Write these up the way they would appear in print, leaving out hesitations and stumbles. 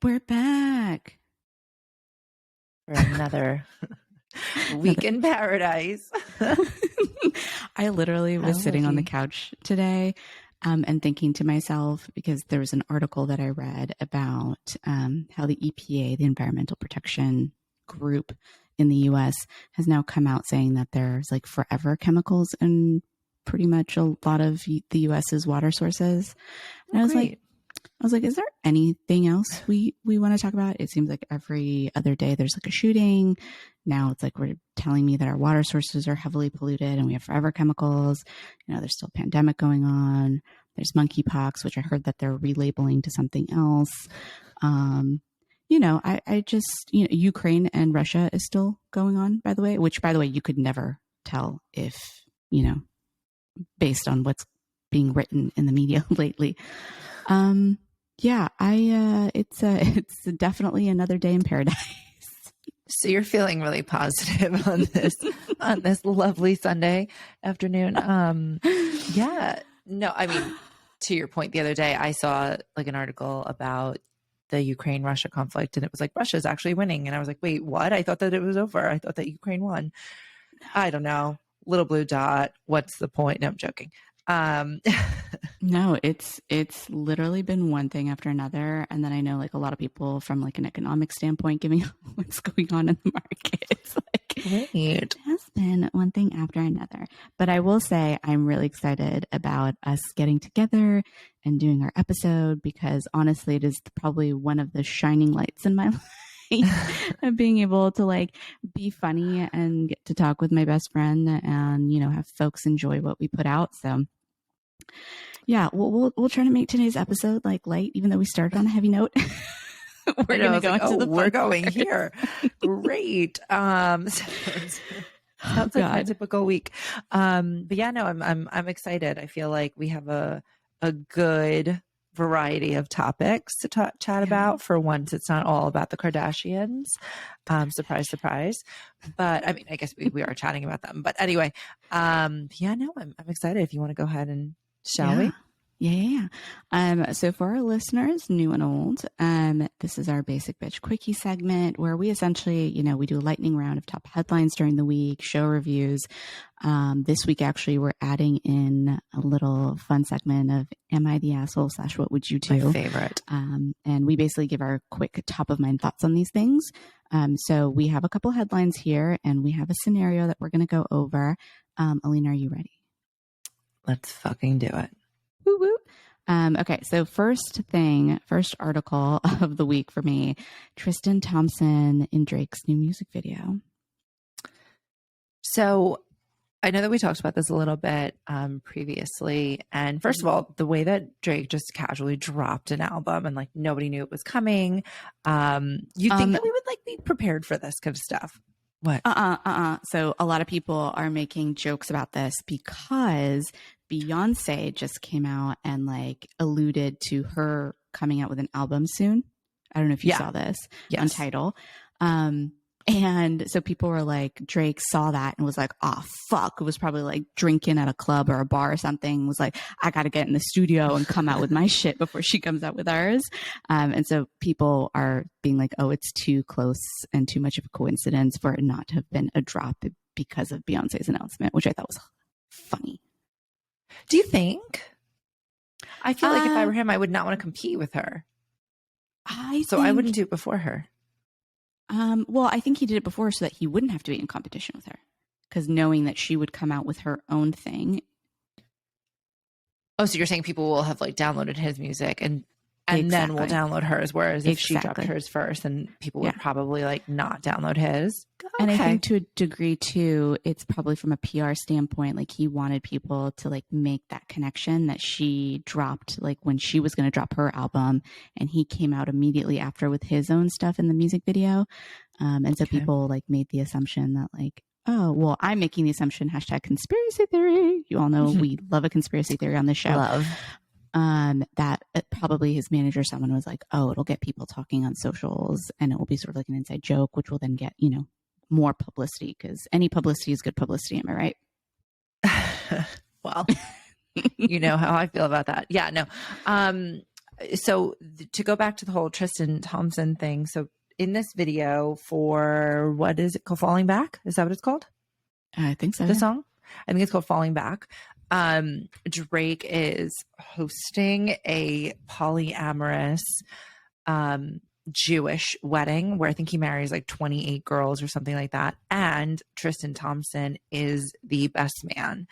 We're back for another week in paradise. I literally was sitting on the couch today and thinking to myself, because there was an article that I read about how the EPA, the Environmental Protection Group in the US, has now come out saying that there's like forever chemicals in pretty much a lot of the US's water sources. And I was like, is there anything else we want to talk about? It seems like every other day there's like a shooting. Now it's like we're telling me that our water sources are heavily polluted and we have forever chemicals. You know, there's still a pandemic going on. There's monkeypox, which I heard that they're relabeling to something else. You know, I just, you know, Ukraine and Russia is still going on, by the way, which, by the way, you could never tell if, you know, based on what's being written in the media lately. Yeah, it's definitely another day in paradise. So you're feeling really positive on this lovely Sunday afternoon. Yeah, no, I mean, to your point, the other day I saw like an article about the Ukraine-Russia conflict, and it was like Russia's actually winning, and I was like, wait, what? I thought that it was over. I thought that Ukraine won. I don't know. Little blue dot. What's the point? No, I'm joking. No, it's literally been one thing after another. And then I know like a lot of people from like an economic standpoint giving what's going on in the market. It's like, it has been one thing after another. But I will say I'm really excited about us getting together and doing our episode, because honestly, it is probably one of the shining lights in my life. Of being able to like be funny and get to talk with my best friend and, you know, have folks enjoy what we put out. So yeah, we'll try to make today's episode like light, even though we started on a heavy note. We're going to go into the we're going here. Great. Sounds like my typical week. But yeah, no, I'm excited. I feel like we have a good variety of topics to chat about. For once, it's not all about the Kardashians. Surprise, surprise. But I mean, I guess we are chatting about them. But anyway, yeah, no, I'm excited. If you want to go ahead and shall we? Yeah. So for our listeners, new and old, this is our Basic Bitch Quickie segment where we essentially, you know, we do a lightning round of top headlines during the week, show reviews. This week, actually, we're adding in a little fun segment of Am I the Asshole / What Would You Do? My favorite. And we basically give our quick top of mind thoughts on these things. So we have a couple headlines here and we have a scenario that we're going to go over. Alina, are you ready? Let's fucking do it. Woo woo. Okay, so first article of the week for me, Tristan Thompson in Drake's new music video. So I know that we talked about this a little bit previously. And first of all, the way that Drake just casually dropped an album and like nobody knew it was coming. You think that we would like be prepared for this kind of stuff? What? So a lot of people are making jokes about this because Beyonce just came out and like alluded to her coming out with an album soon. I don't know if you saw this on Tidal. And so people were like, Drake saw that and was like, oh, fuck. It was probably like drinking at a club or a bar or something. Was like, I got to get in the studio and come out with my shit before she comes out with ours. And so people are being like, oh, it's too close and too much of a coincidence for it not to have been a drop because of Beyonce's announcement, which I thought was funny. Do you think? I feel like if I were him, I would not want to compete with her. I wouldn't do it before her. Well, I think he did it before so that he wouldn't have to be in competition with her, because knowing that she would come out with her own thing. Oh, so you're saying people will have like downloaded his music and then will download hers, whereas if she dropped hers first, then people would probably like not download his. Okay. And I think to a degree too, it's probably from a PR standpoint, like he wanted people to like make that connection that she dropped, like when she was going to drop her album, and he came out immediately after with his own stuff in the music video. And so people like made the assumption that like, oh, well, I'm making the assumption, #conspiracy theory. You all know we love a conspiracy theory on this show. Love. That probably his manager, someone was like, oh, it'll get people talking on socials and it will be sort of like an inside joke, which will then get, you know, more publicity, because any publicity is good publicity. Am I right? Well, you know how I feel about that. Yeah, no. So to go back to the whole Tristan Thompson thing. So in this video for, what is it called? Falling Back? Is that what it's called? I think so. The song? I think it's called Falling Back. Drake is hosting a polyamorous Jewish wedding where I think he marries like 28 girls or something like that. And Tristan Thompson is the best man.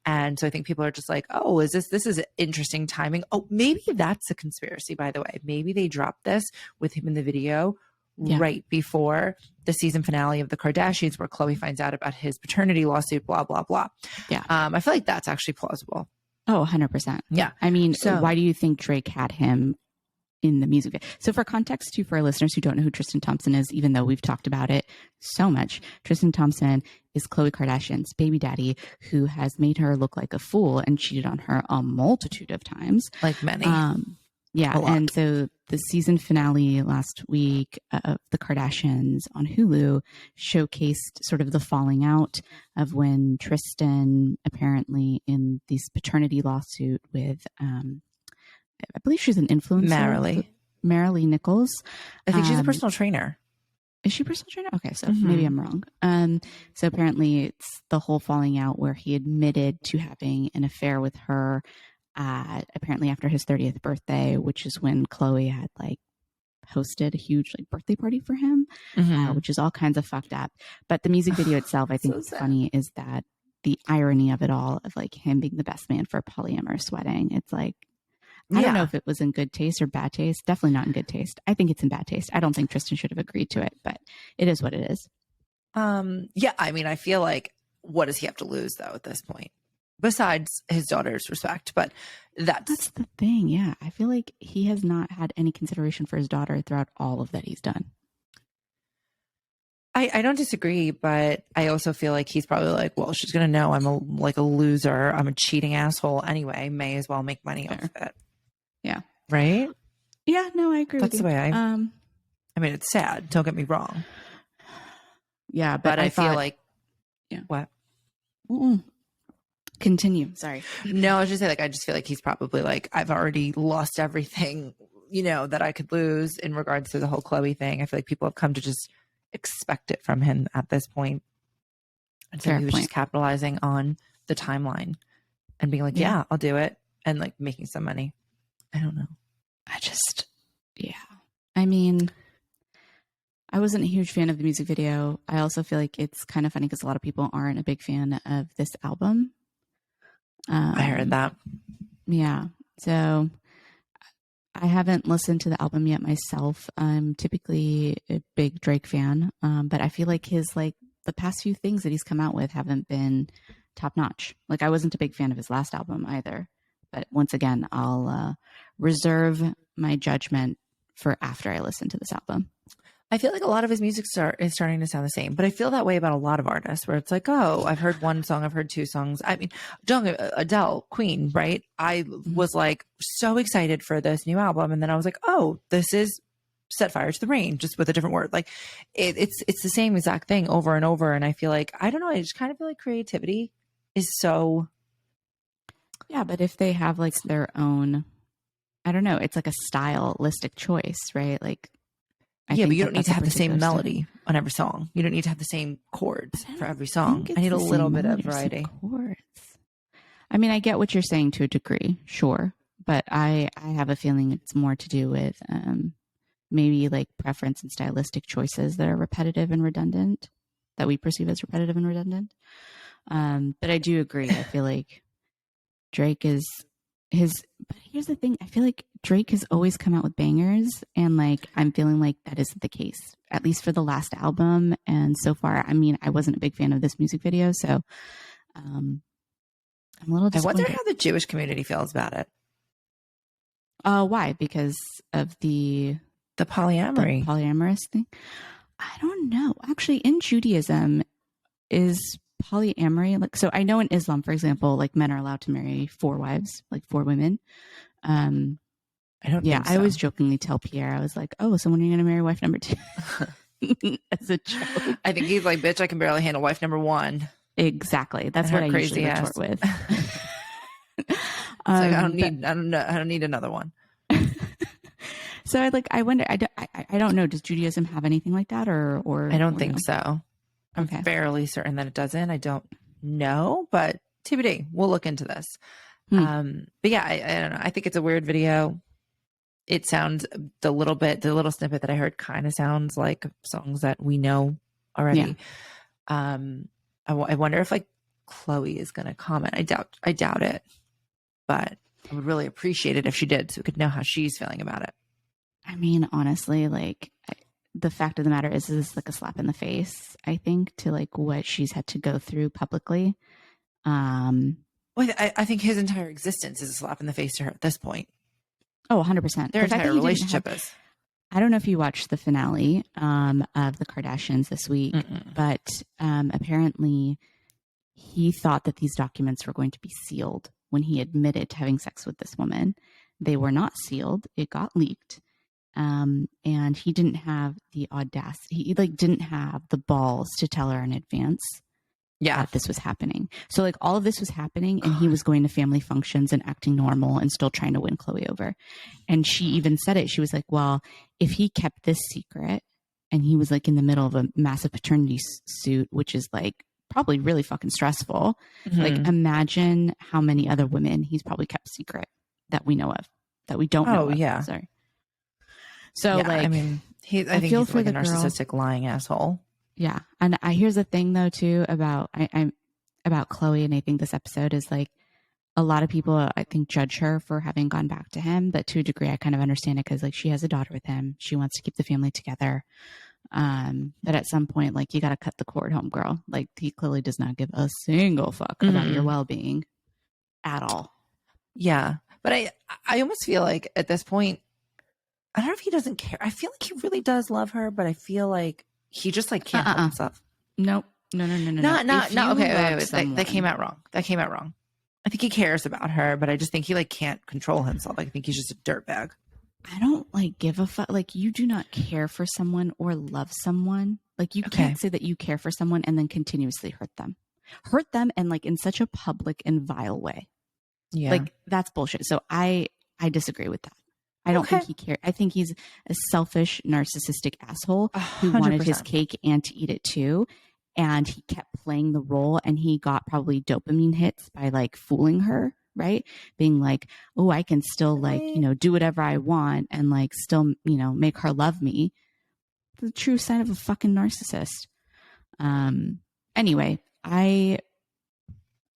And so I think people are just like, oh, this is interesting timing. Oh, maybe that's a conspiracy, by the way. Maybe they dropped this with him in the video right before the season finale of the Kardashians, where Khloe finds out about his paternity lawsuit, blah, blah, blah. Yeah. I feel like that's actually plausible. Oh, 100%. Yeah. I mean, so why do you think Drake had him in the music video? So for context too, for our listeners who don't know who Tristan Thompson is, even though we've talked about it so much, Tristan Thompson is Khloe Kardashian's baby daddy, who has made her look like a fool and cheated on her a multitude of times. Like many. Yeah. And so the season finale last week of the Kardashians on Hulu showcased sort of the falling out of when Tristan apparently in this paternity lawsuit with, I believe she's an influencer. Marilee Nichols. I think she's a personal trainer. Is she a personal trainer? Okay, so maybe I'm wrong. So apparently it's the whole falling out where he admitted to having an affair with her apparently after his 30th birthday, which is when Khloe had like hosted a huge like birthday party for him, which is all kinds of fucked up. But the music video itself, I think what's funny is that the irony of it all, of like him being the best man for a polyamorous wedding. It's like, I don't know if it was in good taste or bad taste. Definitely not in good taste. I think it's in bad taste. I don't think Tristan should have agreed to it, but it is what it is. Yeah, I mean, I feel like, what does he have to lose though at this point? Besides his daughter's respect, but that's the thing. Yeah. I feel like he has not had any consideration for his daughter throughout all of that he's done. I don't disagree, but I also feel like he's probably like, well, she's going to know I'm a loser. I'm a cheating asshole anyway. May as well make money off of it. Yeah. Right? Yeah, no, I agree. That's the way I mean, it's sad. Don't get me wrong. Yeah. But I feel like, what? Continue. Sorry. No, I was just saying, like, I just feel like he's probably like, I've already lost everything, that I could lose in regards to the whole Khloe thing. I feel like people have come to just expect it from him at this point. And so he was just capitalizing on the timeline and being like, yeah, I'll do it. And like making some money. I don't know. I mean, I wasn't a huge fan of the music video. I also feel like it's kind of funny because a lot of people aren't a big fan of this album. I heard that. Yeah. So I haven't listened to the album yet myself. I'm typically a big Drake fan. But I feel like the past few things that he's come out with haven't been top notch. Like I wasn't a big fan of his last album either. But once again, I'll reserve my judgment for after I listen to this album. I feel like a lot of his music is starting to sound the same, but I feel that way about a lot of artists where it's like, oh, I've heard one song, I've heard two songs. I mean, Adele, Queen, right? I was like so excited for this new album. And then I was like, oh, this is Set Fire to the Rain, just with a different word. Like it's the same exact thing over and over. And I feel like, I don't know, I just kind of feel like creativity is so. Yeah, but if they have like their own, I don't know, it's like a stylistic choice, right? Like, but you don't need to have the same melody on every song. You don't need to have the same chords for every song. I need a little bit of variety. Chords. I mean, I get what you're saying to a degree, sure, but I have a feeling it's more to do with maybe like preference and stylistic choices that are repetitive and redundant, that we perceive as repetitive and redundant. But I do agree. I feel like Drake is but here's the thing. I feel like Drake has always come out with bangers, and like I'm feeling like that isn't the case, at least for the last album. And so far, I mean, I wasn't a big fan of this music video, so I'm a little disappointed. I wonder how the Jewish community feels about it. Why? Because of the polyamorous thing? I don't know. Actually, in Judaism, is polyamory like, so I know in Islam, for example, like men are allowed to marry 4 wives, like 4 women. I don't think so. I always jokingly tell Pierre, I was like, oh, so when are you going to marry wife number 2? As a joke. I think he's like, bitch, I can barely handle wife number 1. Exactly. That's what I usually retort with. Like, I don't need another one. So I wonder, I don't know. Does Judaism have anything like that or I don't think no? so. I'm Okay. fairly certain that it doesn't. I don't know, but TBD. We'll look into this. But yeah, I don't know. I think it's a weird video. It sounds the little snippet that I heard kind of sounds like songs that we know already. Yeah. I wonder if Chloe is going to comment. I doubt it, but I would really appreciate it if she did, so we could know how she's feeling about it. I mean, honestly, the fact of the matter is this is a slap in the face, I think, to what she's had to go through publicly. Well, I think his entire existence is a slap in the face to her at this point. Oh, 100%. Their entire relationship is. I don't know if you watched the finale of the Kardashians this week, but apparently he thought that these documents were going to be sealed when he admitted to having sex with this woman. They were not sealed. It got leaked. And he didn't have the audacity. He didn't have the balls to tell her in advance that this was happening. So all of this was happening and he was going to family functions and acting normal and still trying to win Chloe over. And she even said it. She was like, well, if he kept this secret and he was in the middle of a massive paternity suit, which is probably really fucking stressful. Imagine how many other women he's probably kept secret that we know of, that we don't know of. Yeah. Sorry. So I mean, I think he's a narcissistic, lying asshole. Yeah. And here's the thing though, too, about Chloe. And I think this episode is a lot of people, I think, judge her for having gone back to him. But to a degree, I kind of understand it because she has a daughter with him. She wants to keep the family together. But at some point, you got to cut the cord, homegirl. He clearly does not give a single fuck about your well-being at all. Yeah. But I almost feel at this point, I don't know if he doesn't care. I feel he really does love her, but I feel he just can't help himself. Nope. No. No. Okay, wait. That came out wrong. I think he cares about her, but I just think he can't control himself. I think he's just a dirtbag. I don't give a fuck. You do not care for someone or love someone. You can't say that you care for someone and then continuously hurt them and in such a public and vile way. Yeah. That's bullshit. So I disagree with that. I don't think he cares. I think he's a selfish, narcissistic asshole who 100%. Wanted his cake and to eat it too. And he kept playing the role and he got probably dopamine hits by fooling her, right? Being oh, I can still do whatever I want and still, make her love me. The true sign of a fucking narcissist. Anyway, I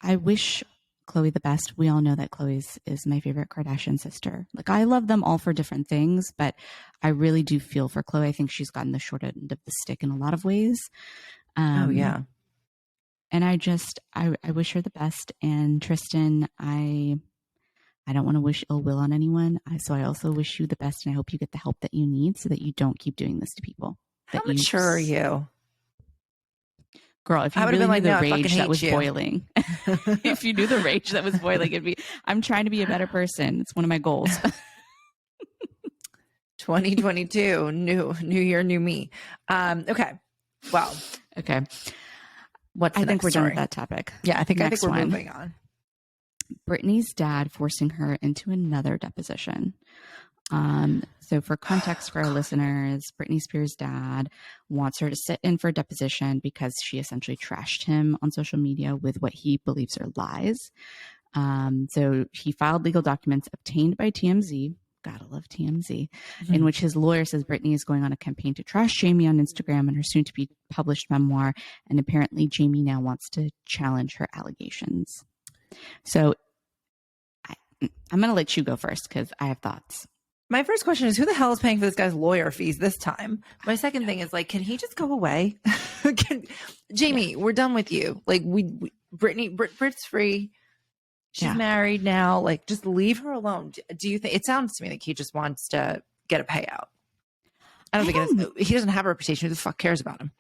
wish Chloe the best. We all know that Chloe is my favorite Kardashian sister. I love them all for different things, but I really do feel for Chloe. I think she's gotten the short end of the stick in a lot of ways. And I wish her the best. And Tristan, I don't want to wish ill will on anyone. So I also wish you the best, and I hope you get the help that you need so that you don't keep doing this to people. How mature are you? Girl, if you really knew the rage that was boiling, if you knew the rage that was boiling, I'm trying to be a better person. It's one of my goals. 2022, new year, new me. Okay. Well, okay. I think we're done with that topic. Yeah, I think we're moving on. Britney's dad forcing her into another deposition. So for context for our listeners, Britney Spears' dad wants her to sit in for a deposition because she essentially trashed him on social media with what he believes are lies. So he filed legal documents obtained by TMZ. Gotta love TMZ, in which his lawyer says Britney is going on a campaign to trash Jamie on Instagram and her soon to be published memoir. And apparently Jamie now wants to challenge her allegations. So I'm going to let you go first because I have thoughts. My first question is, who the hell is paying for this guy's lawyer fees this time? My second thing is can he just go away? Jamie, we're done with you. Brit's free. She's married now. Just leave her alone. Do you think it sounds to me like he just wants to get a payout? I don't think he doesn't have a reputation. Who the fuck cares about him?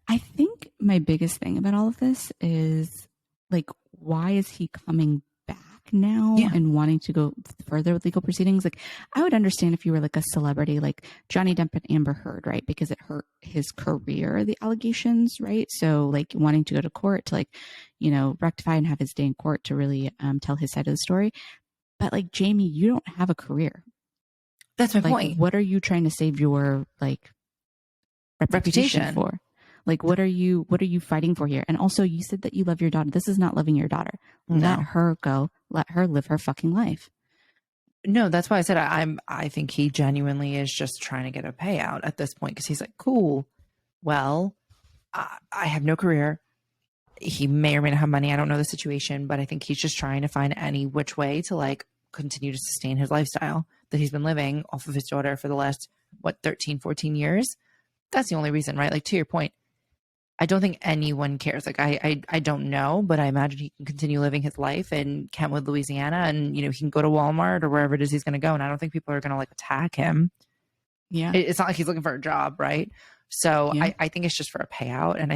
I think my biggest thing about all of this is why is he coming back now and wanting to go further with legal proceedings? I would understand if you were a celebrity like Johnny Depp and Amber Heard, right? Because it hurt his career, the allegations, right? So wanting to go to court to rectify and have his day in court to really tell his side of the story. But like, Jamie, you don't have a career. That's my like, point. What are you trying to save your like reputation for? Like, what are you fighting for here? And also, you said that you love your daughter. This is not loving your daughter. No. Let her go. Let her live her fucking life. No, that's why I said I think he genuinely is just trying to get a payout at this point, because he's like, cool. Well, I have no career. He may or may not have money. I don't know the situation, but I think he's just trying to find any which way to like continue to sustain his lifestyle that he's been living off of his daughter for the last, 13, 14 years. That's the only reason, right? Like, to your point, I don't think anyone cares. Like, I don't know, but I imagine he can continue living his life in Kentwood, Louisiana, and, he can go to Walmart or wherever it is he's going to go. And I don't think people are going to like attack him. Yeah. It's not like he's looking for a job, right? So yeah. I think it's just for a payout. And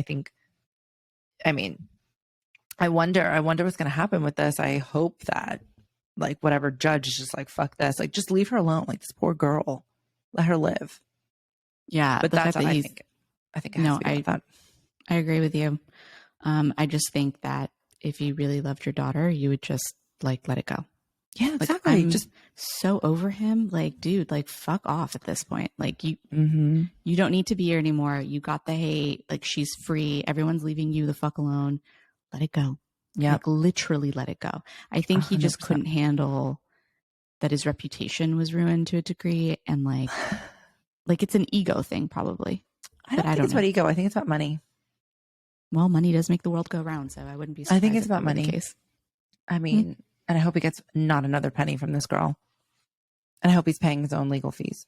I wonder what's going to happen with this. I hope that like whatever judge is just like, fuck this. Like, just leave her alone. Like, this poor girl, let her live. Yeah. But that's what I think. I think it has to be about that. I agree with you. I just think that if you really loved your daughter, you would just like let it go. Yeah, like, exactly. I'm just so over him. Like, dude, like fuck off at this point. Like you don't need to be here anymore. You got the hate. Like, she's free. Everyone's leaving you the fuck alone. Let it go. Yeah. Like, literally let it go. I think he just 100%. Couldn't handle that his reputation was ruined to a degree. And like it's an ego thing probably. I don't think it's about ego. I think it's about money. Well, money does make the world go round, so I wouldn't be surprised. I think it's about money. Case. I mean, and I hope he gets not another penny from this girl. And I hope he's paying his own legal fees.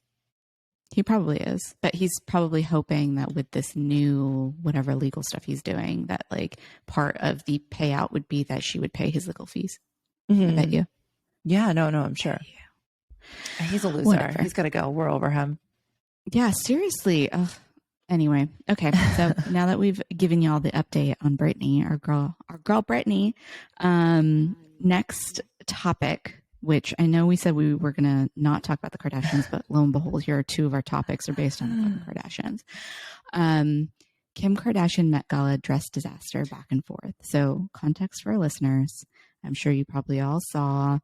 He probably is. But he's probably hoping that with this new whatever legal stuff he's doing, that like part of the payout would be that she would pay his legal fees. I bet you. Yeah, no, I'm sure. He's a loser. Whatever. He's got to go. We're over him. Yeah, seriously. Anyway, okay. So now that we've given y'all the update on Britney, our girl Britney, next topic, which I know we said we were going to not talk about the Kardashians, but lo and behold, here are two of our topics are based on the Kardashians. Kim Kardashian Met Gala dress disaster back and forth. So context for our listeners, I'm sure you probably all saw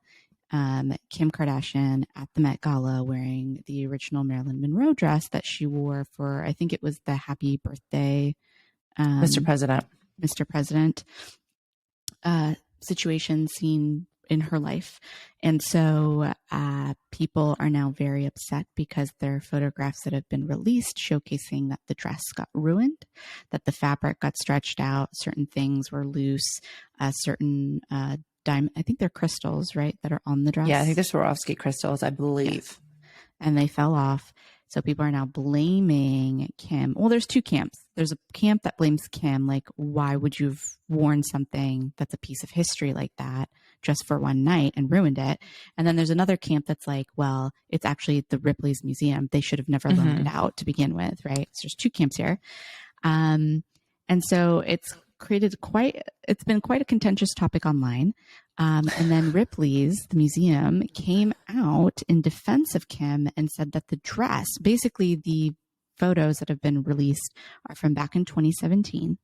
Kim Kardashian at the Met Gala wearing the original Marilyn Monroe dress that she wore for, I think it was the Happy Birthday, Mr. President situation scene in her life. And so people are now very upset because there are photographs that have been released showcasing that the dress got ruined, that the fabric got stretched out, certain things were loose, certain I think they're crystals, right, that are on the dress. Yeah, I think they're Swarovski crystals, I believe. Yes. And they fell off. So people are now blaming Kim. Well, there's two camps. There's a camp that blames Kim, like, why would you have worn something that's a piece of history like that just for one night and ruined it? And then there's another camp that's like, well, it's actually the Ripley's museum. They should have never loaned it out to begin with, right? So there's two camps here. And so it's been quite a contentious topic online. And then Ripley's, the museum, came out in defense of Kim and said that the dress, basically the photos that have been released are from back in 2017.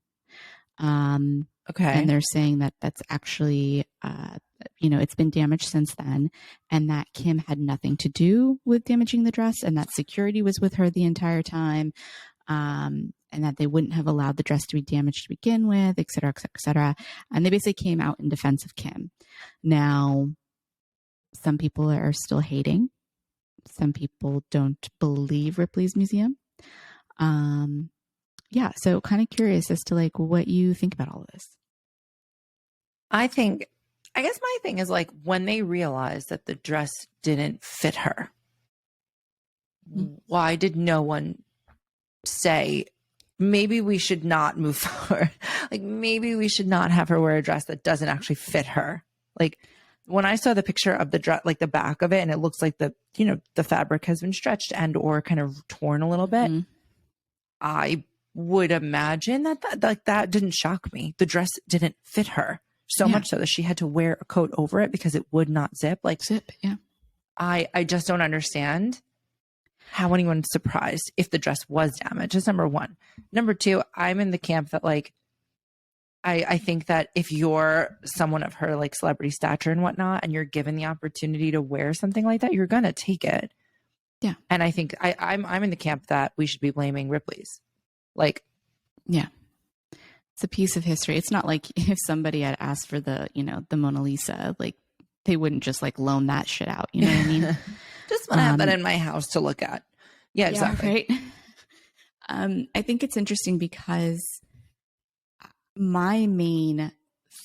Okay. And they're saying that that's actually, it's been damaged since then, and that Kim had nothing to do with damaging the dress, and that security was with her the entire time. And that they wouldn't have allowed the dress to be damaged to begin with, et cetera, et cetera, et cetera. And they basically came out in defense of Kim. Now, some people are still hating. Some people don't believe Ripley's museum. Yeah, so kind of curious as to like what you think about all of this. I guess my thing is like when they realized that the dress didn't fit her, why did no one say, maybe we should not move forward? Like, maybe we should not have her wear a dress that doesn't actually fit her. Like, when I saw the picture of the dress, like the back of it, and it looks like the fabric has been stretched and or kind of torn a little bit, I would imagine that didn't shock me. The dress didn't fit her so much so that she had to wear a coat over it because it would not zip. Yeah. I just don't understand how anyone's surprised if the dress was damaged. That's number one. Number two, I'm in the camp that like I think that if you're someone of her like celebrity stature and whatnot, and you're given the opportunity to wear something like that, you're gonna take it. Yeah. And I think I'm in the camp that we should be blaming Ripley's. Like, yeah, it's a piece of history. It's not like if somebody had asked for the, you know, the Mona Lisa, like they wouldn't just like loan that shit out. You know what I mean? just want to have that in my house to look at. Yeah, exactly. Yeah, right. I think it's interesting because my main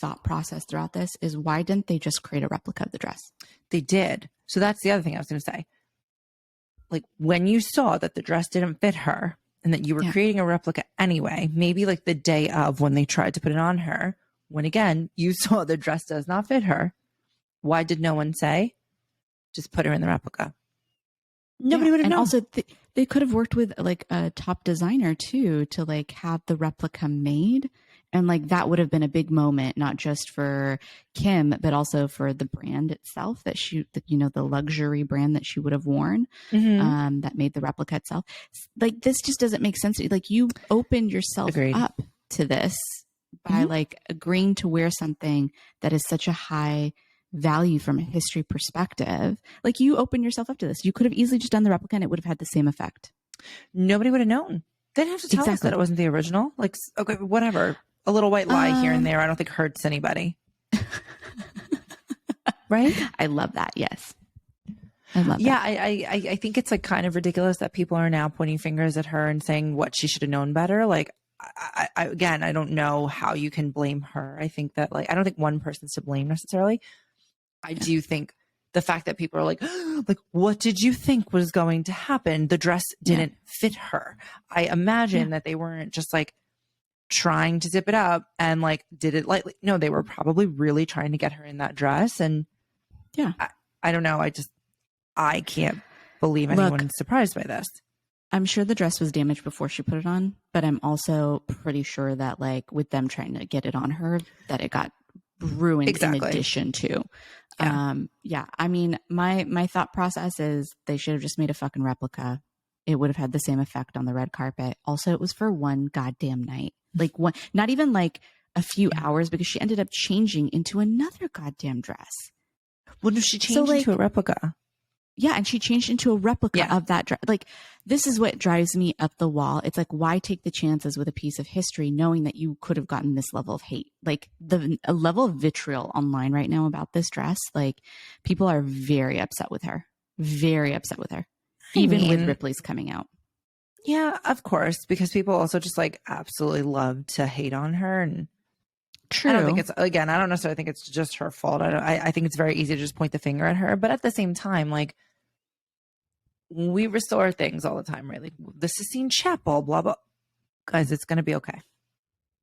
thought process throughout this is, why didn't they just create a replica of the dress? They did. So that's the other thing I was going to say. Like, when you saw that the dress didn't fit her and that you were creating a replica anyway, maybe like the day of when they tried to put it on her, when again, you saw the dress does not fit her, why did no one say, just put her in the replica? Nobody would have known. And also they could have worked with like a top designer too, to like have the replica made. And like, that would have been a big moment, not just for Kim, but also for the brand itself that you know, the luxury brand that she would have worn, that made the replica itself. Like, this just doesn't make sense. Like, you opened yourself up to this by like agreeing to wear something that is such a high value from a history perspective. Like, you opened yourself up to this. You could have easily just done the replica and it would have had the same effect. Nobody would have known. They didn't have to tell us that it wasn't the original. Like, okay, whatever. A little white lie here and there, I don't think hurts anybody. Right? I love that. Yes. I love that. Yeah, I think it's like kind of ridiculous that people are now pointing fingers at her and saying what she should have known better. Like, again, I don't know how you can blame her. I think that, like, I don't think one person's to blame necessarily. I do think the fact that people are like, what did you think was going to happen? The dress didn't fit her. I imagine that they weren't just like trying to zip it up and like did it lightly. No, they were probably really trying to get her in that dress. And I don't know. I can't believe anyone is surprised by this. I'm sure the dress was damaged before she put it on, but I'm also pretty sure that like with them trying to get it on her, that it got ruined in addition to. I mean, my thought process is they should have just made a fucking replica. It would have had the same effect on the red carpet. Also, it was for one goddamn night. Like, one, not even like a few hours, because she ended up changing into another goddamn dress. What if she changed into a replica? Yeah, and she changed into a replica of that dress. Like, this is what drives me up the wall. It's like, why take the chances with a piece of history knowing that you could have gotten this level of hate? Like, a level of vitriol online right now about this dress. Like, people are very upset with her. Very upset with her. Even with Ripley's coming out. Yeah, of course, because people also just like absolutely love to hate on her. And true. I don't think I don't necessarily think it's just her fault. I think it's very easy to just point the finger at her. But at the same time, like, we restore things all the time, right? Like, the Sistine Chapel, blah, blah. Guys, it's going to be okay.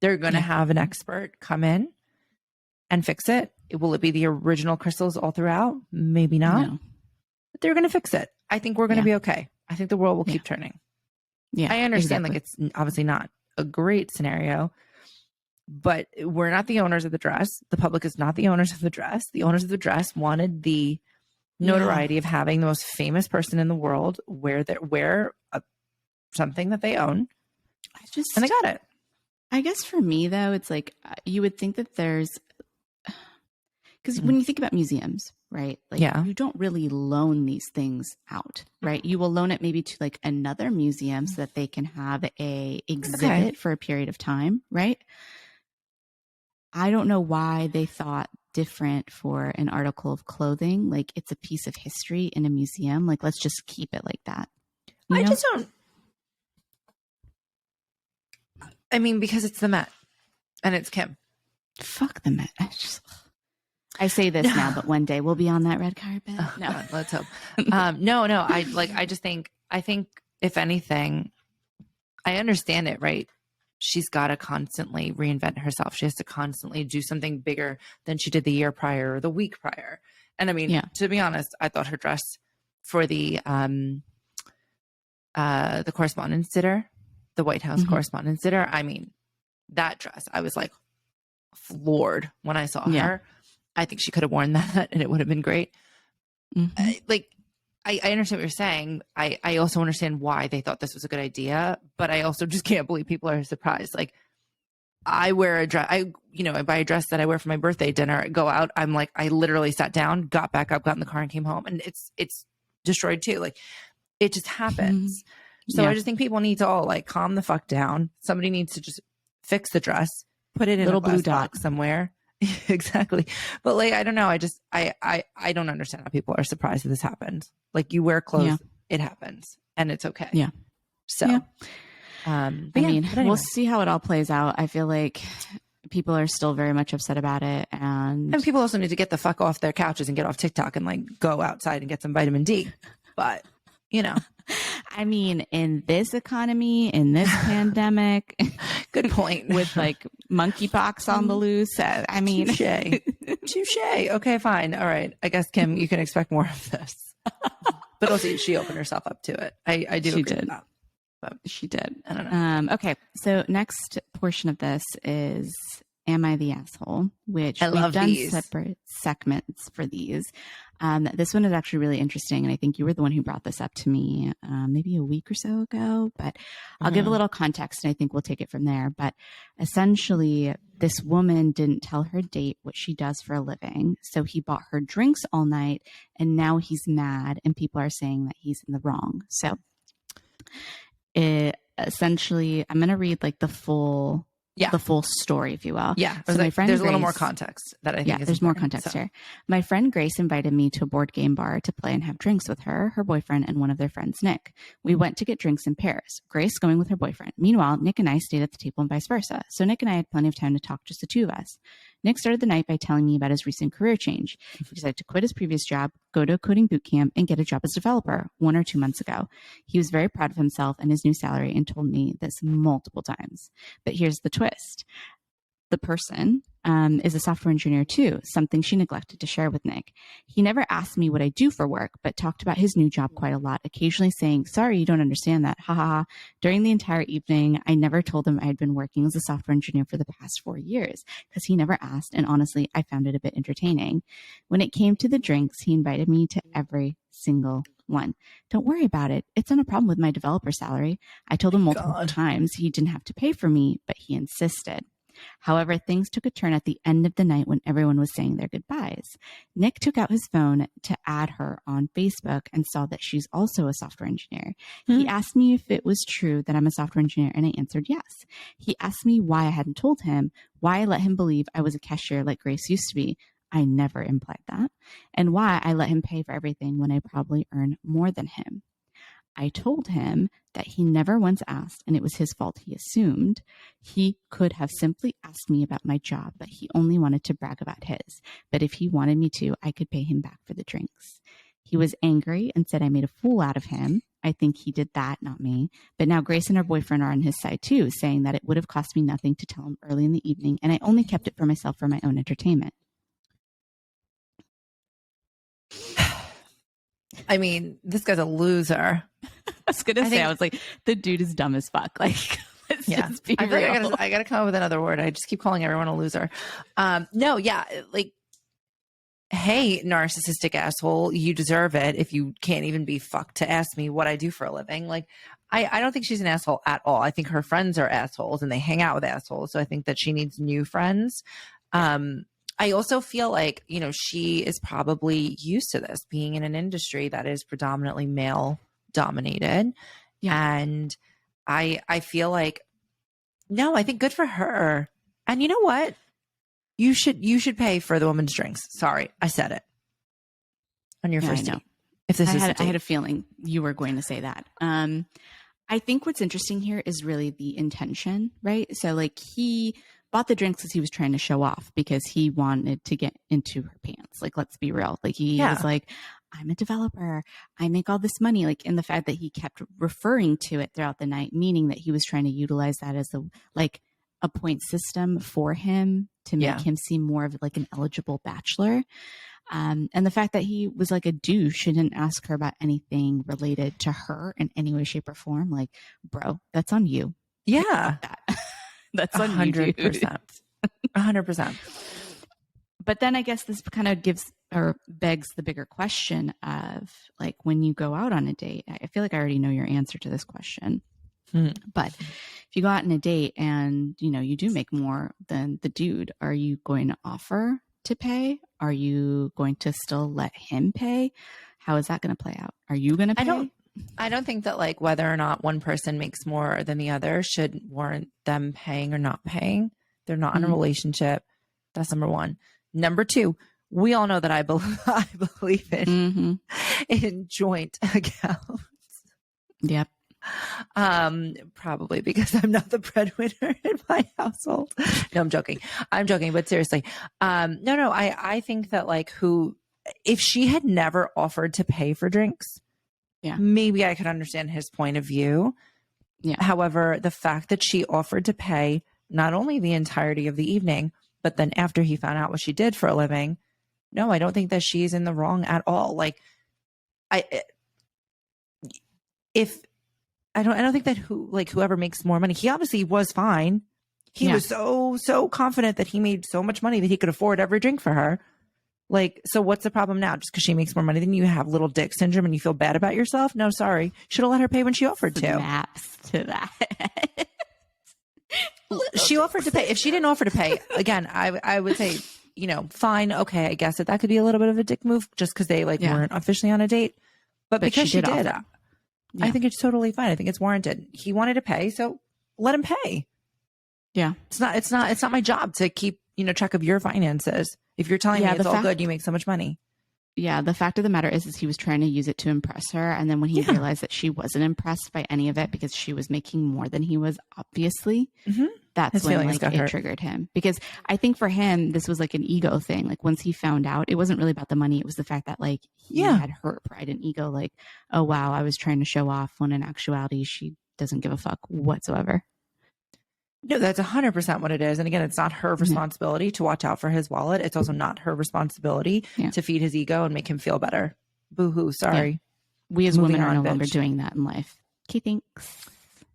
They're going to have an expert come in and fix it. Will it be the original crystals all throughout? Maybe not. No. But they're going to fix it. I think we're going to be okay. I think the world will keep turning. Yeah, I understand. Like, it's obviously not a great scenario, but we're not the owners of the dress. The public is not the owners of the dress. The owners of the dress wanted the notoriety of having the most famous person in the world wear something that they own. And they got it. I guess for me, though, it's like, you would think that there's, because when you think about museums, right? Like, you don't really loan these things out, right? You will loan it maybe to like another museum so that they can have a exhibit for a period of time, right? I don't know why they thought different for an article of clothing. Like, it's a piece of history in a museum. Like, let's just keep it like that. I just don't. I mean, because it's the Met and it's Kim. Fuck the Met. I say this now, but one day we'll be on that red carpet. Oh, no, God, let's hope. No. I think if anything, I understand it, right? She's got to constantly reinvent herself. She has to constantly do something bigger than she did the year prior or the week prior. And I mean, to be honest, I thought her dress for the correspondence dinner, the White House correspondence dinner, I mean, that dress, I was like floored when I saw her. I think she could have worn that and it would have been great. I understand what you're saying. I also understand why they thought this was a good idea, but I also just can't believe people are surprised. Like, I wear a dress. I buy a dress that I wear for my birthday dinner, go out. I'm like, I literally sat down, got back up, got in the car and came home, and it's destroyed too. Like it just happens. So I just think people need to all like calm the fuck down. Somebody needs to just fix the dress, put it in Little a glass blue dot box somewhere. Exactly. But like, I don't know. I don't understand how people are surprised that this happened. Like you wear clothes, it happens and it's okay. Yeah. So, we'll see how it all plays out. I feel like people are still very much upset about it. And people also need to get the fuck off their couches and get off TikTok and like go outside and get some vitamin D. But, I mean, in this economy, in this pandemic, good point. With like monkeypox on the loose. I mean, touche. Okay, fine. All right. I guess, Kim, you can expect more of this. But also, she opened herself up to it. I do agree with that. But she did. I don't know. Okay. So next portion of this is Am I the Asshole? Which we've done separate segments for these. This one is actually really interesting. And I think you were the one who brought this up to me maybe a week or so ago. But I'll give a little context and I think we'll take it from there. But essentially, this woman didn't tell her date what she does for a living. So he bought her drinks all night and now he's mad and people are saying that he's in the wrong. So essentially, I'm going to read like the full story, if you will. Yeah. So my friend there's Grace, a little more context that I think is there's more context here. My friend Grace invited me to a board game bar to play and have drinks with her boyfriend, and one of their friends, Nick. We went to get drinks in pairs, Grace going with her boyfriend. Meanwhile, Nick and I stayed at the table and vice versa. So Nick and I had plenty of time to talk, just the two of us. Nick started the night by telling me about his recent career change. He decided to quit his previous job, go to a coding boot camp, and get a job as a developer 1 or 2 months ago. He was very proud of himself and his new salary and told me this multiple times. But here's the twist. The person is a software engineer too, something she neglected to share with Nick. He never asked me what I do for work, but talked about his new job quite a lot, occasionally saying, sorry, you don't understand that. Ha ha ha. During the entire evening, I never told him I had been working as a software engineer for the past 4 years because he never asked. And honestly, I found it a bit entertaining. When it came to the drinks, he invited me to every single one. Don't worry about it. It's not a problem with my developer salary. I told him multiple times he didn't have to pay for me, but he insisted. However, things took a turn at the end of the night when everyone was saying their goodbyes. Nick took out his phone to add her on Facebook and saw that she's also a software engineer. He asked me if it was true that I'm a software engineer, and I answered yes. He asked me why I hadn't told him, why I let him believe I was a cashier like Grace used to be. I never implied that. And why I let him pay for everything when I probably earn more than him. I told him that he never once asked, and it was his fault, he assumed. He could have simply asked me about my job, but he only wanted to brag about his. But if he wanted me to, I could pay him back for the drinks. He was angry and said I made a fool out of him. I think he did that, not me. But now Grace and her boyfriend are on his side too, saying that it would have cost me nothing to tell him early in the evening, and I only kept it for myself for my own entertainment. I mean, this guy's a loser. I was going to say, I was like, the dude is dumb as fuck. Like, let's just be real. I got to come up with another word. I just keep calling everyone a loser. No, yeah. Like, hey, narcissistic asshole, you deserve it if you can't even be fucked to ask me what I do for a living. Like, I don't think she's an asshole at all. I think her friends are assholes and they hang out with assholes. So I think that she needs new friends. I also feel like, she is probably used to this, being in an industry that is predominantly male dominated. Yeah. And I feel like, no, I think good for her. And you know what? You should pay for the woman's drinks. Sorry, I said it on your first date. If this I had a feeling you were going to say that. I think what's interesting here is really the intention, right? So like he bought the drinks because he was trying to show off because he wanted to get into her pants. Like, let's be real. Like he was like, I'm a developer. I make all this money. Like, in the fact that he kept referring to it throughout the night, meaning that he was trying to utilize that as a point system for him to make him seem more of like an eligible bachelor. And the fact that he was like a douche and didn't ask her about anything related to her in any way, shape, or form. Like, bro, that's on you. Yeah. That's 100%. 100%. But then I guess this kind of gives or begs the bigger question of like, when you go out on a date, I feel like I already know your answer to this question. But if you go out on a date and, you know, you do make more than the dude, are you going to offer to pay? Are you going to still let him pay? How is that going to play out? Are you going to pay? I don't think that like whether or not one person makes more than the other should warrant them paying or not paying. They're not in a relationship. That's number one. Number two, we all know that I believe in joint accounts. Yep. Probably because I'm not the breadwinner in my household. No, I'm joking. But seriously, no. I think that like if she had never offered to pay for drinks, maybe I could understand his point of view. Yeah. However, the fact that she offered to pay not only the entirety of the evening, but then after he found out what she did for a living, no, I don't think that she's in the wrong at all. Like, I don't think that whoever makes more money, he obviously was fine. He was so confident that he made so much money that he could afford every drink for her. Like, so what's the problem now? Just because she makes more money than you have little dick syndrome and you feel bad about yourself? No, sorry. Should have let her pay when she offered to. Snaps to that. She offered to pay. If she didn't offer to pay, again, I would say, you know, fine. Okay. I guess that could be a little bit of a dick move just because they weren't officially on a date. But because she did, I think it's totally fine. I think it's warranted. He wanted to pay, so let him pay. Yeah. It's not my job to keep, you know, track of your finances. If you're telling me it's all good, you make so much money. Yeah. The fact of the matter is he was trying to use it to impress her. And then when he realized that she wasn't impressed by any of it because she was making more than he was, obviously, that's when like it triggered him. Because I think for him, this was like an ego thing. Like once he found out, it wasn't really about the money. It was the fact that like he had her pride and ego. Like, oh, wow, I was trying to show off when in actuality, she doesn't give a fuck whatsoever. No, that's 100% what it is. And again, it's not her responsibility to watch out for his wallet. It's also not her responsibility to feed his ego and make him feel better. Boo-hoo. Sorry. Yeah. We as women are no longer doing that in life. Okay, thanks.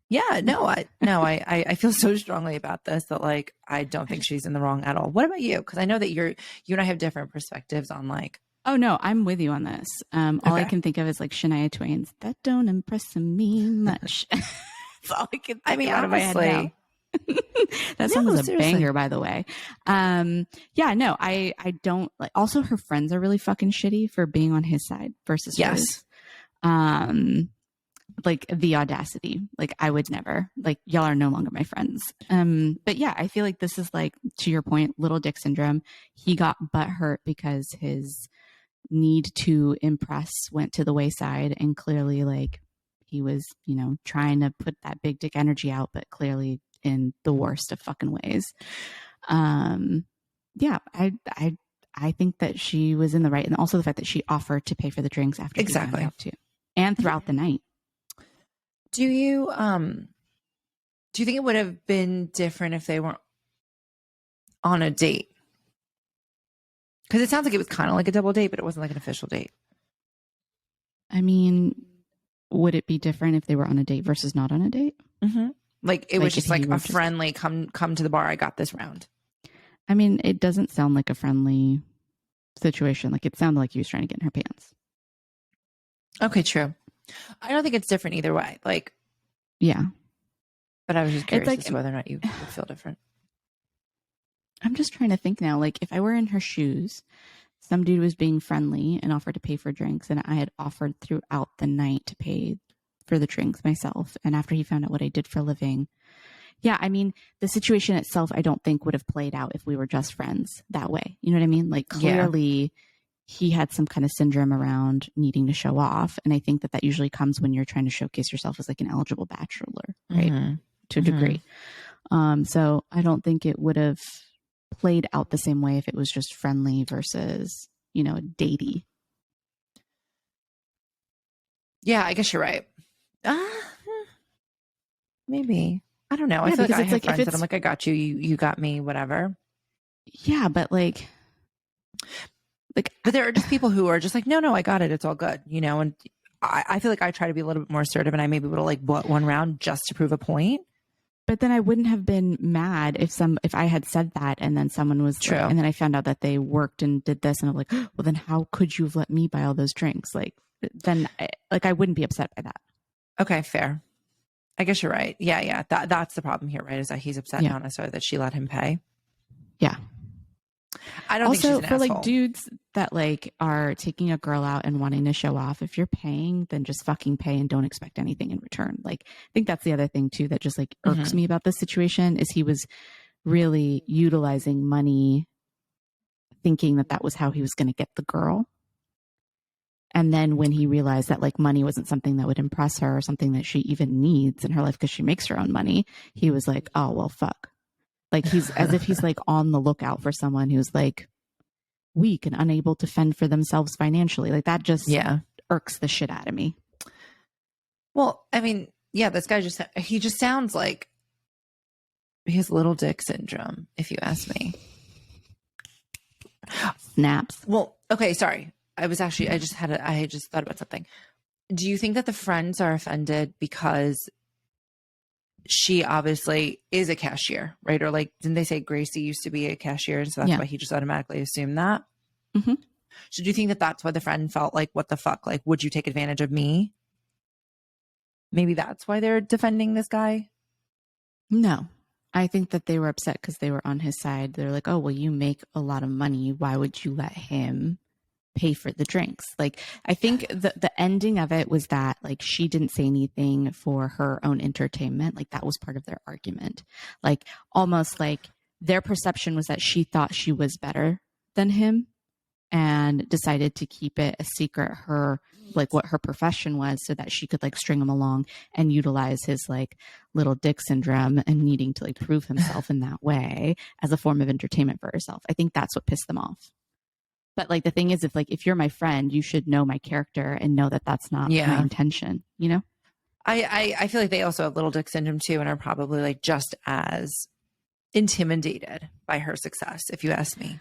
Yeah, no, I feel so strongly about this that like, I don't think she's in the wrong at all. What about you? Because I know that you and I have different perspectives on like. Oh no, I'm with you on this. All I can think of is like Shania Twain's "That Don't Impress Me Much." That's all I can think out of my head now. That song was a banger, by the way. I don't like. Also, her friends are really fucking shitty for being on his side versus hers. Like the audacity. Like I would never. Like y'all are no longer my friends. But yeah, I feel like this is like, to your point, little dick syndrome. He got butthurt because his need to impress went to the wayside, and clearly, like he was, you know, trying to put that big dick energy out, but clearly in the worst of fucking ways. I think that she was in the right, and also the fact that she offered to pay for the drinks after he found out too, and throughout the night. Do you think it would have been different if they weren't on a date? Because it sounds like it was kind of like a double date, but it wasn't like an official date. I mean, would it be different if they were on a date versus not on a date? Mm-hmm. Like it was just like a friendly come to the bar. I got this round. I mean, it doesn't sound like a friendly situation. Like it sounded like he was trying to get in her pants. Okay, true. I don't think it's different either way. Like, yeah. But I was just curious as to whether or not you would feel different. I'm just trying to think now. Like if I were in her shoes, some dude was being friendly and offered to pay for drinks, and I had offered throughout the night to pay for the drinks myself. And after he found out what I did for a living, yeah, I mean, the situation itself, I don't think would have played out if we were just friends that way. You know what I mean? Like clearly he had some kind of syndrome around needing to show off. And I think that usually comes when you're trying to showcase yourself as like an eligible bachelor, right? To a degree. So I don't think it would have played out the same way if it was just friendly versus, you know, datey. Yeah, I guess you're right. Maybe. I don't know. I feel like I have friends that I'm like, I got you, you got me, whatever. Yeah, but like, but there are just people who are just like, no, I got it. It's all good, you know? And I feel like I try to be a little bit more assertive, and I maybe would have like bought one round just to prove a point. But then I wouldn't have been mad if I had said that, and then someone was true, and then I found out that they worked and did this, and I'm like, well, then how could you have let me buy all those drinks? Like, then I wouldn't be upset by that. Okay, fair. I guess you're right. Yeah. That's the problem here, right? Is that he's upset, not necessarily that she let him pay. Yeah. I don't also, think she's an for asshole. Like dudes that like are taking a girl out and wanting to show off, if you're paying, then just fucking pay and don't expect anything in return. Like, I think that's the other thing too that just like irks me about this situation is he was really utilizing money, thinking that that was how he was going to get the girl. And then when he realized that like money wasn't something that would impress her or something that she even needs in her life because she makes her own money, he was like, oh, well, fuck. Like he's as if he's like on the lookout for someone who's like weak and unable to fend for themselves financially. Like that just irks the shit out of me. Well, I mean, yeah, this guy he just sounds like he has little dick syndrome, if you ask me. Snaps. Well, okay, sorry. I just thought about something. Do you think that the friends are offended because she obviously is a cashier, right? Or like, didn't they say Gracie used to be a cashier? And so that's why he just automatically assumed that. Mm-hmm. So do you think that that's why the friend felt like, what the fuck? Like, would you take advantage of me? Maybe that's why they're defending this guy? No. I think that they were upset because they were on his side. They're like, oh, well, you make a lot of money. Why would you let him pay for the drinks? Like, I think the ending of it was that like she didn't say anything for her own entertainment. Like that was part of their argument. Like almost like their perception was that she thought she was better than him and decided to keep it a secret, her like what her profession was, so that she could like string him along and utilize his like little dick syndrome and needing to like prove himself in that way as a form of entertainment for herself. I think that's what pissed them off. But like the thing is, if you're my friend, you should know my character and know that that's not my intention, you know? I feel like they also have little dick syndrome too, and are probably like just as intimidated by her success, if you ask me.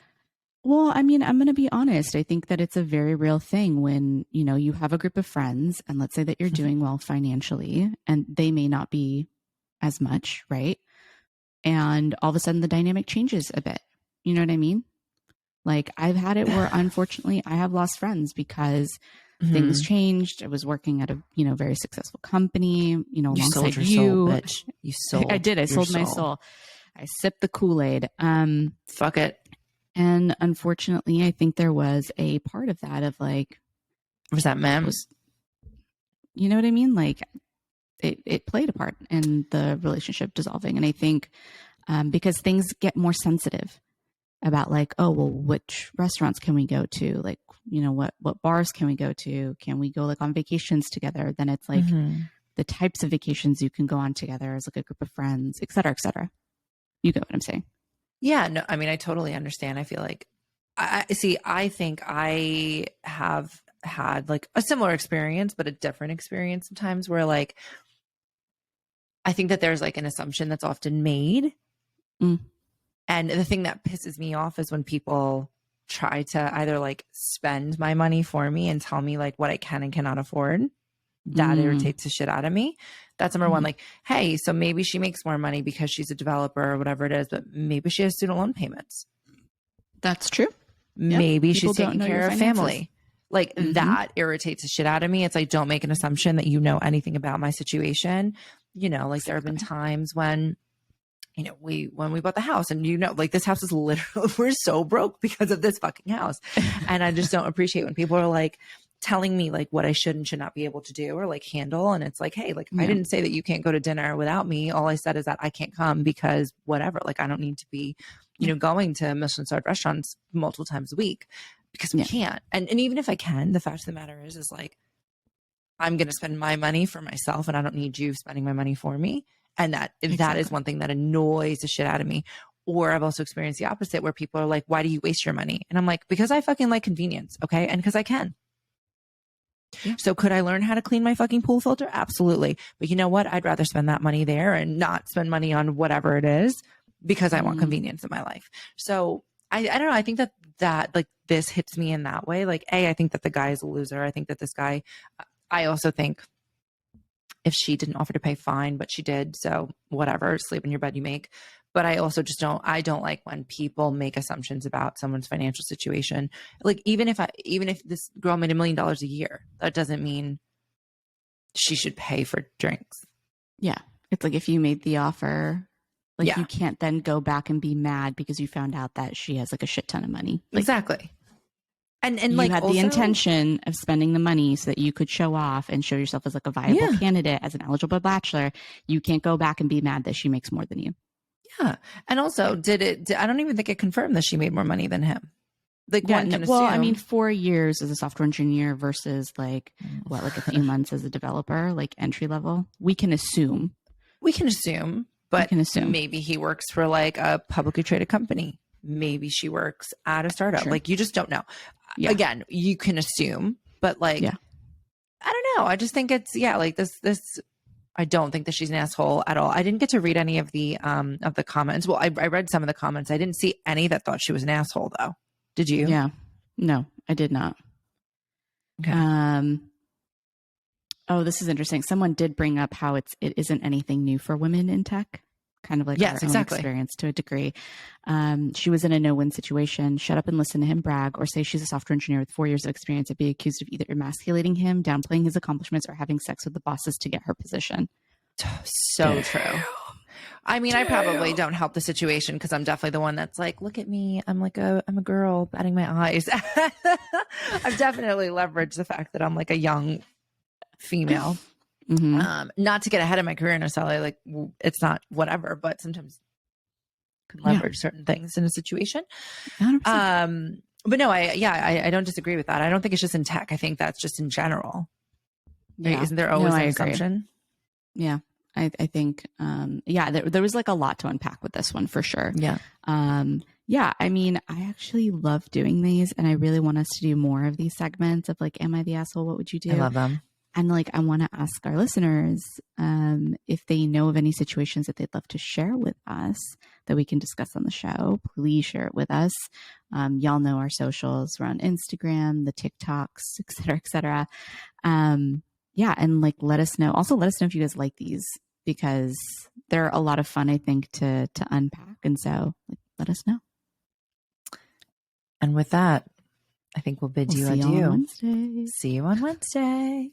Well, I mean, I'm going to be honest. I think that it's a very real thing when, you know, you have a group of friends and let's say that you're doing well financially and they may not be as much, right? And all of a sudden the dynamic changes a bit. You know what I mean? Like I've had it where unfortunately I have lost friends because things changed. I was working at a, you know, very successful company, you know, alongside you. Soul, bitch. You sold. I did. I sold my soul. I sipped the Kool-Aid. Fuck it. And unfortunately, I think there was a part of that of like, was that man? You know what I mean? Like it played a part in the relationship dissolving. And I think because things get more sensitive about like, oh, well, which restaurants can we go to? Like, you know, what bars can we go to? Can we go like on vacations together? Then it's like the types of vacations you can go on together as like a group of friends, et cetera, et cetera. You get what I'm saying? Yeah, no, I mean, I totally understand. I feel like I think I have had like a similar experience, but a different experience sometimes where like, I think that there's like an assumption that's often made. And the thing that pisses me off is when people try to either like spend my money for me and tell me like what I can and cannot afford. That irritates the shit out of me. That's number one. Like, hey, so maybe she makes more money because she's a developer or whatever it is, but maybe she has student loan payments. That's true. Maybe she's taking care of family. Like that irritates the shit out of me. It's like, don't make an assumption that you know anything about my situation. You know, like there have been times when, you know, when we bought the house and, you know, like this house is literally, we're so broke because of this fucking house. And I just don't appreciate when people are like, telling me like what I should and should not be able to do or like handle. And it's like, hey, like I didn't say that you can't go to dinner without me. All I said is that I can't come because whatever, like I don't need to be, you know, going to Michelin-starred restaurants multiple times a week because we can't. And even if I can, the fact of the matter is like, I'm going to spend my money for myself and I don't need you spending my money for me. And that is one thing that annoys the shit out of me. Or I've also experienced the opposite where people are like, why do you waste your money? And I'm like, because I fucking like convenience. Okay. And because I can. Yeah. So could I learn how to clean my fucking pool filter? Absolutely. But you know what? I'd rather spend that money there and not spend money on whatever it is because I want convenience in my life. So I don't know. I think that like this hits me in that way. Like, I think that the guy is a loser. I think that this guy, I also think if she didn't offer to pay, fine, but she did. So whatever, sleep in your bed you make. But I also just I don't like when people make assumptions about someone's financial situation. Like even if this girl made $1 million a year, that doesn't mean she should pay for drinks. Yeah. It's like if you made the offer, like Yeah. you can't then go back and be mad because you found out that she has like a shit ton of money. Like, exactly. And you like had also, the intention of spending the money so that you could show off and show yourself as like a viable candidate as an eligible bachelor. You can't go back and be mad that she makes more than you. Yeah. And also I don't even think it confirmed that she made more money than him. Like one can assume. Well, I mean, 4 years as a software engineer versus like like a few months as a developer, like entry level. We can assume, but maybe he works for like a publicly traded company. Maybe she works at a startup. Sure. Like you just don't know. Yeah. Again, you can assume, but like, I don't know. I just think it's, like this, I don't think that she's an asshole at all. I didn't get to read any of the comments. Well, I read some of the comments. I didn't see any that thought she was an asshole though. Did you? Yeah. No, I did not. Okay. Oh, this is interesting. Someone did bring up how it isn't anything new for women in tech. Kind of like our own experience to a degree. She was in a no-win situation. Shut up and listen to him brag, or say she's a software engineer with 4 years of experience and be accused of either emasculating him, downplaying his accomplishments, or having sex with the bosses to get her position. So true. I mean, I probably don't help the situation because I'm definitely the one that's like, look at me. I'm a girl batting my eyes. I've definitely leveraged the fact that I'm like a young female. Mm-hmm. Not to get ahead of my career necessarily, like it's not whatever, but sometimes can leverage certain things in a situation. 100%. But no, I don't disagree with that. I don't think it's just in tech. I think that's just in general. Right? Isn't there always an assumption? Yeah. I think, there was like a lot to unpack with this one for sure. Yeah. I mean, I actually love doing these and I really want us to do more of these segments of like, am I the asshole? What would you do? I love them. And like, I want to ask our listeners if they know of any situations that they'd love to share with us that we can discuss on the show. Please share it with us. Y'all know our socials. We're on Instagram, the TikToks, et cetera, et cetera. And like, let us know. Also, let us know if you guys like these because they're a lot of fun, I think, to unpack. And so like, let us know. And with that, I think we'll bid you adieu. See you on Wednesday. See you on Wednesday.